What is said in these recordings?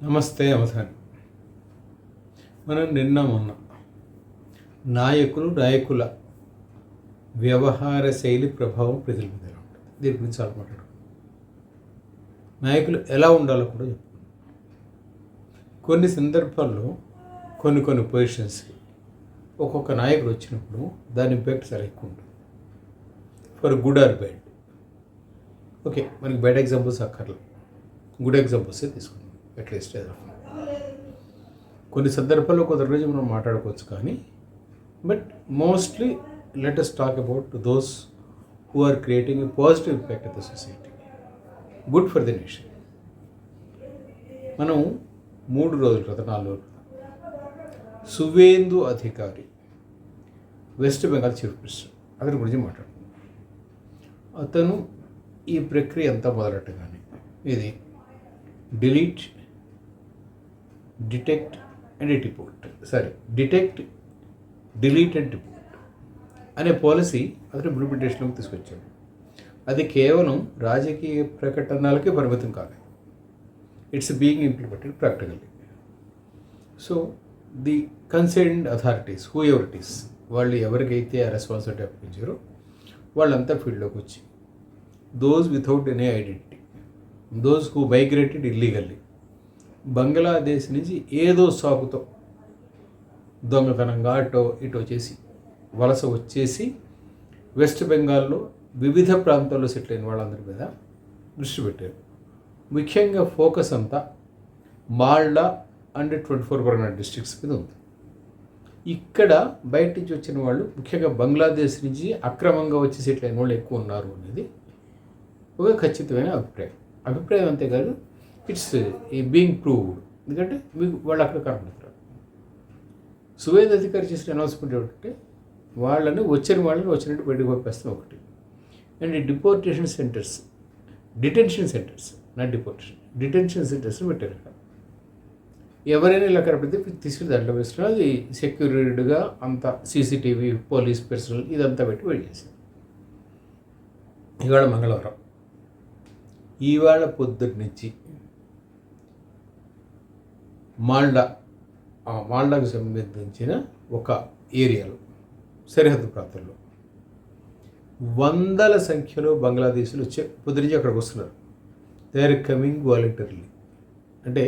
నమస్తే అవధాని. మనం మొన్న నాయకుల వ్యవహార శైలి ప్రభావం ప్రజల మీద ఎలా ఉంటుంది దీని గురించి చాలా మాట్లాడుకున్నాం. నాయకులు ఎలా ఉండాలో కూడా చెప్పుకున్నాం. కొన్ని సందర్భాల్లో కొన్ని పొజిషన్స్కి ఒక్కొక్క నాయకుడు వచ్చినప్పుడు దాని ఇంపాక్ట్ చాలా ఎక్కువ ఉంటుంది, for good or bad. Okay, మనకి బ్యాడ్ ఎగ్జాంపుల్స్ అక్కర్లేదు, గుడ్ ఎగ్జాంపుల్సే తీసుకున్నాం. అట్లీస్ట్ కొన్ని సందర్భాల్లో కొంత రోజు మనం మాట్లాడుకోవచ్చు, కానీ but mostly let us talk about those who are creating a positive impact of the society, good for the nation. మనం 3 రోజుల క్రితం 4 రోజుల క్రితం సువేందు అధికారి, వెస్ట్ బెంగాల్ చీఫ్ మినిస్టర్, అతని గురించి మాట్లాడుతున్నాం. అతను ఈ ప్రక్రియ అంతా మొదలెట్టగానే ఇది delete, detect and deport, detect, delete and deport అనే పాలసీ అతను ఇంప్లిమెంటేషన్లోకి తీసుకొచ్చాడు. అది కేవలం రాజకీయ ప్రకటనలకే పరిమితం కాదు, it's being implemented practically. So the concerned authorities, whoever it is, వాళ్ళు ఎవరికైతే ఆ రెస్పాన్సిబిలిటీ అప్పగించారో వాళ్ళంతా ఫీల్డ్లోకి వచ్చి those without any identity, those who migrated illegally, Bangladesh నుంచి ఏదో సాకుతో దొంగతనంగా ఇటో చేసి వలస వచ్చేసి వెస్ట్ బెంగాల్లో వివిధ ప్రాంతాల్లో సెటిల్ అయిన వాళ్ళందరి మీద దృష్టి పెట్టారు. ముఖ్యంగా ఫోకస్ అంతా మాల్డా అండ్ 24 పరగణ డిస్ట్రిక్ట్స్ మీద ఉంది. ఇక్కడ బయట నుంచి వచ్చిన వాళ్ళు ముఖ్యంగా బంగ్లాదేశ్ నుంచి అక్రమంగా వచ్చి సెటిల్ అయిన వాళ్ళు ఎక్కువ ఉన్నారు అనేది ఒక ఖచ్చితమైన అభిప్రాయం అంతేకాదు, ఇట్స్ బీయింగ్ ప్రూవ్డ్. ఎందుకంటే మీకు వాళ్ళు అక్కడ కనబడతారు. సువేందు అధికారి చేసిన అనౌన్స్మెంట్ ఏమిటంటే వాళ్ళని వచ్చినట్టు బయటకు పంపేస్తాం ఒకటి. And deportation centres, detention centres, not detention centres పెట్టారు. ఎవరైనా ఇలా కనపడితే తీసుకుని దాంట్లో వేస్తున్నారు. అది సెక్యూరిటీగా అంతా సీసీటీవీ, పోలీస్ పర్సనల్ ఇదంతా పెట్టి వెయిట్ చేశారు. ఇవాళ మంగళవారం, ఇవాళ పొద్దుటి నుంచి మాల్డాకు సంబంధించిన ఒక ఏరియాలో, సరిహద్దు ప్రాంతంలో వందల సంఖ్యలో బంగ్లాదేశీలు పొద్దు నుంచి అక్కడికి వస్తున్నారు. They are coming voluntarily. అంటే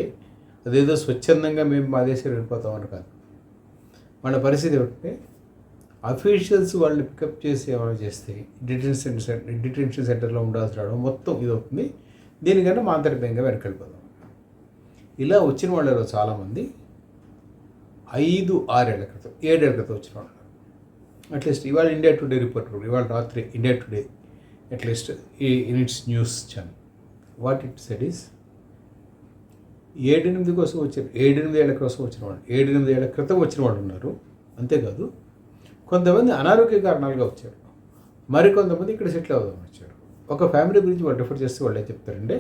అదేదో స్వచ్ఛందంగా మేము మా దేశం వెళ్ళిపోతామని కాదు. వాళ్ళ పరిస్థితి ఏమిటంటే అఫీషియల్స్ వాళ్ళని పికప్ చేసి ఏమైనా చేస్తే డిటెన్షన్ సెంటర్లో ఉండాల్సి రావడం మొత్తం ఇది అవుతుంది. దీనికన్నా మా అంతర్భంగా వెనకెళ్ళిపోదాం. ఇలా వచ్చిన వాళ్ళు చాలామంది 5-6 ఏళ్ల క్రితం, 7 ఏళ్ల క్రితం వచ్చిన వాళ్ళు. అట్లీస్ట్ ఇవాళ ఇండియా టుడే రిపోర్ట్, ఇవాళ రాత్రి India today at least in it's news channel what it said is 7-8 కోసం వచ్చారు. 7-8 ఏళ్ల కోసం వచ్చిన వాళ్ళు, 7-8 ఏళ్ల క్రితం వచ్చిన వాళ్ళు ఉన్నారు. అంతేకాదు కొంతమంది అనారోగ్య కారణాలుగా వచ్చారు, మరికొంతమంది ఇక్కడ సెటిల్ అవుదామని వచ్చారు. ఒక ఫ్యామిలీ గురించి వాళ్ళు రిఫర్ చేస్తే వాళ్ళు ఏం చెప్తారంటే,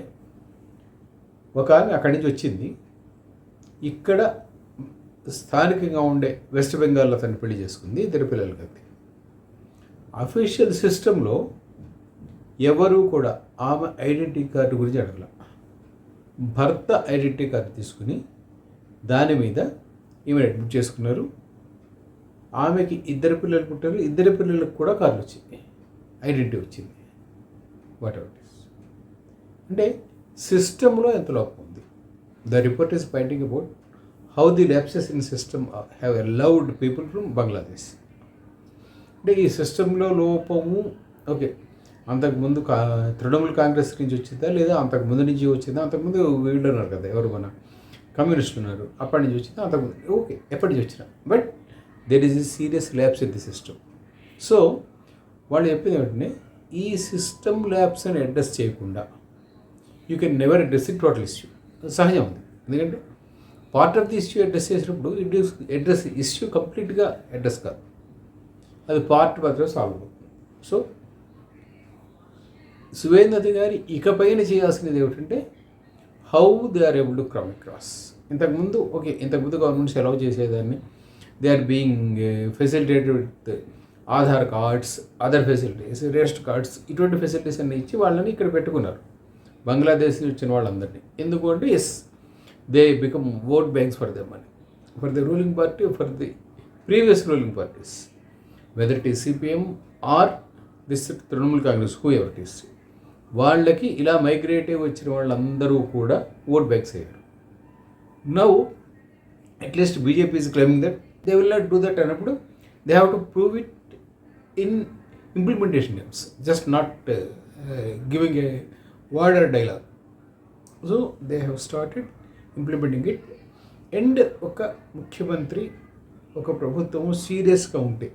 ఒక ఆమె అక్కడి నుంచి వచ్చింది, ఇక్కడ స్థానికంగా ఉండే వెస్ట్ బెంగాల్లో అతన్ని పెళ్లి చేసుకుంది, 2 పిల్లలు కలిపి. అఫీషియల్ సిస్టంలో ఎవరు కూడా ఆమె ఐడెంటిటీ కార్డు గురించి అడగల. భర్త ఐడెంటిటీ కార్డు తీసుకుని దాని మీద ఈమె అడ్మిట్ చేసుకున్నారు. ఆమెకి 2 పిల్లలు పుట్టారు, 2 పిల్లలకు కూడా కార్డు వచ్చింది, ఐడెంటిటీ వచ్చింది. What ever it is. అంటే సిస్టంలో ఎంత లోపం ఉంది. The report is Poynting about how the lapses in system have allowed people from Bangladesh. అంటే ఈ సిస్టంలో లోపము, ఓకే, అంతకుముందు తృణమూల్ కాంగ్రెస్ నుంచి వచ్చిందా, లేదా అంతకుముందు నుంచి వచ్చిందా? అంతకుముందు వీళ్ళు ఉన్నారు కదా, ఎవరు మన కమ్యూనిస్టులు ఉన్నారు, అప్పటి నుంచి వచ్చిందా? అంతకుముందు ఓకే, ఎప్పటి నుంచి వచ్చినా, but there is a serious lapse in the system. So వాళ్ళు చెప్పింది ఏంటంటే, ఈ సిస్టమ్ ల్యాప్స్ అని అడ్రస్ చేయకుండా you can never address the total issue. సహజం ఉంది, ఎందుకంటే part of the issue address చేసినప్పుడు అడ్రస్ ఇష్యూ కంప్లీట్గా అడ్రస్ కాదు, అది పార్ట్ మాత్రం సాల్వ్ అవుతుంది. సో సువేందు అధికారి ఇకపైన చేయాల్సినది ఏమిటంటే how they are able to come across. ఇంతకుముందు గవర్నమెంట్స్ అలౌ చేసేదాన్ని, they are being facilitated with Aadhaar cards, other facilities, ration cards, ఇటువంటి ఫెసిలిటీస్ అన్నీ ఇచ్చి వాళ్ళని ఇక్కడ పెట్టుకున్నారు, బంగ్లాదేశ్ నుంచి వచ్చిన వాళ్ళందరినీ. ఎందుకు అంటే they become vote banks for the money, for the ruling party, for the previous ruling parties, whether it is CPM or this Trinamool Congress, whoever it is. వాళ్ళకి ఇలా మైగ్రేటివ్ వచ్చిన వాళ్ళందరూ కూడా ఓట్ బ్యాంక్స్ అయ్యారు. Now at least BJP is claiming that they will not do that అన్నప్పుడు they have to prove it in implementation terms, just not giving a word or dialogue. So they have started implementing it. And ఒక ముఖ్యమంత్రి, ఒక ప్రభుత్వము సీరియస్గా ఉంటే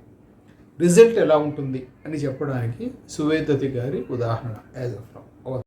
result ఎలా ఉంటుంది అని చెప్పడానికి సువేదతి గారి ఉదాహరణ యాజ్ ఆఫ్ నౌ.